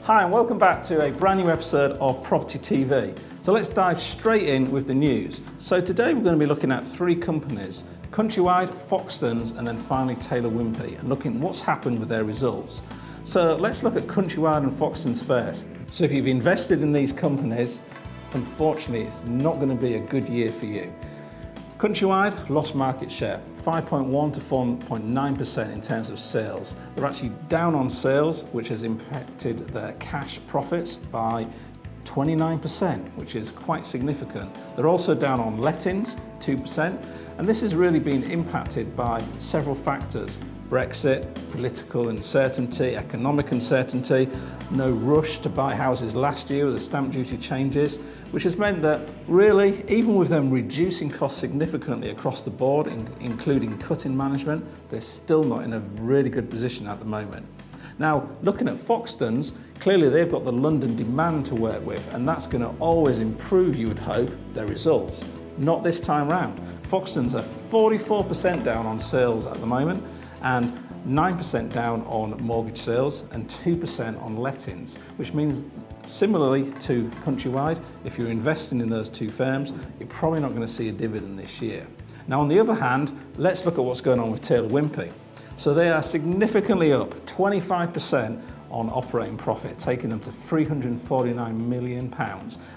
Hi and welcome back to a brand new episode of Property TV. So let's dive straight in with the news. So today we're going to be looking at three companies, Countrywide, Foxtons and then finally Taylor Wimpey, and looking at what's happened with their results. So let's look at Countrywide and Foxtons first. So if you've invested in these companies, unfortunately it's not going to be a good year for you. Countrywide lost market share, 5.1 to 4.9% in terms of sales. They're actually down on sales, which has impacted their cash profits by 29%, which is quite significant. They're also down on lettings, 2%, and this has really been impacted by several factors. Brexit, political uncertainty, economic uncertainty, no rush to buy houses last year with the stamp duty changes, which has meant that really, even with them reducing costs significantly across the board, including cutting management, they're still not in a really good position at the moment. Now, looking at Foxtons, clearly they've got the London demand to work with, and that's going to always improve, you would hope, their results. Not this time round. Foxtons are 44% down on sales at the moment, and 9% down on mortgage sales and 2% on lettings, which means similarly to Countrywide, if you're investing in those two firms, you're probably not going to see a dividend this year. Now on the other hand, let's look at what's going on with Taylor Wimpey. So they are significantly up, 25% on operating profit, taking them to £349 million.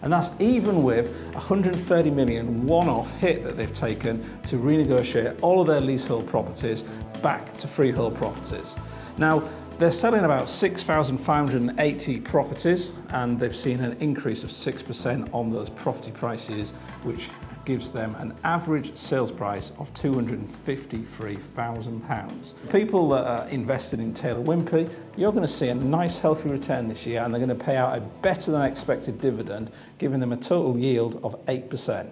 And that's even with £130 million one-off hit that they've taken to renegotiate all of their leasehold properties back to freehold properties. Now, they're selling about 6,580 properties, and they've seen an increase of 6% on those property prices, which gives them an average sales price of £253,000. People that are invested in Taylor Wimpey, you're going to see a nice healthy return this year, and they're going to pay out a better than expected dividend, giving them a total yield of 8%.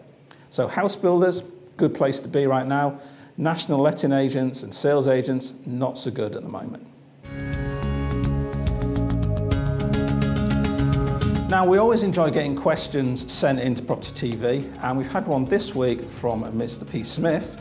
So house builders, good place to be right now. National letting agents and sales agents, not so good at the moment. Now, we always enjoy getting questions sent into Property TV, and we've had one this week from Mr. P. Smith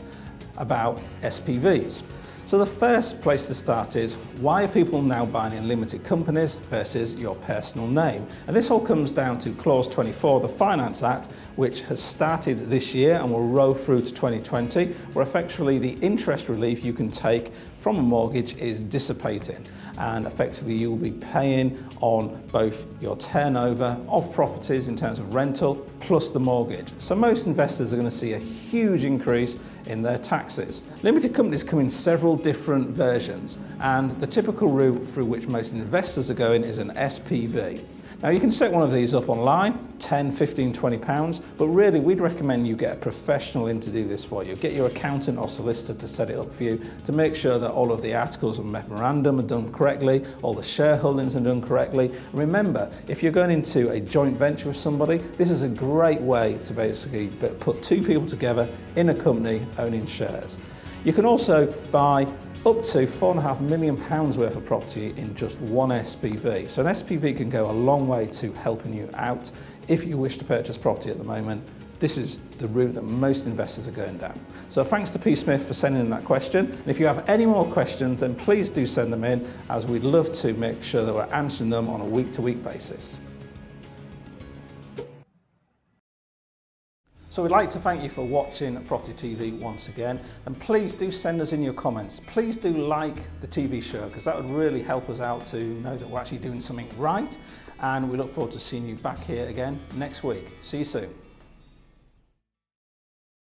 about S.P.Vs. So the first place to start is, why are people now buying in limited companies versus your personal name? And this all comes down to Clause 24 of the Finance Act, which has started this year and will roll through to 2020, where effectively the interest relief you can take from a mortgage is dissipating, and effectively you will be paying on both your turnover of properties in terms of rental plus the mortgage. So most investors are going to see a huge increase in their taxes. Limited companies come in several different versions, and the typical route through which most investors are going is an S.P.V. Now you can set one of these up online, 10, 15, 20 pounds, but really we'd recommend you get a professional in to do this for you. Get your accountant or solicitor to set it up for you to make sure that all of the articles of memorandum are done correctly, all the shareholdings are done correctly. Remember, if you're going into a joint venture with somebody, this is a great way to basically put two people together in a company owning shares. You can also buy up to £4.5 million worth of property in just one S.P.V. So an S.P.V. can go a long way to helping you out if you wish to purchase property at the moment. This is the route that most investors are going down. So thanks to P. Smith for sending in that question. And if you have any more questions, then please do send them in, as we'd love to make sure that we're answering them on a week-to-week basis. So we'd like to thank you for watching Property TV once again, and please do send us in your comments. Please do like the TV show, because that would really help us out to know that we're actually doing something right, and we look forward to seeing you back here again next week. See you soon.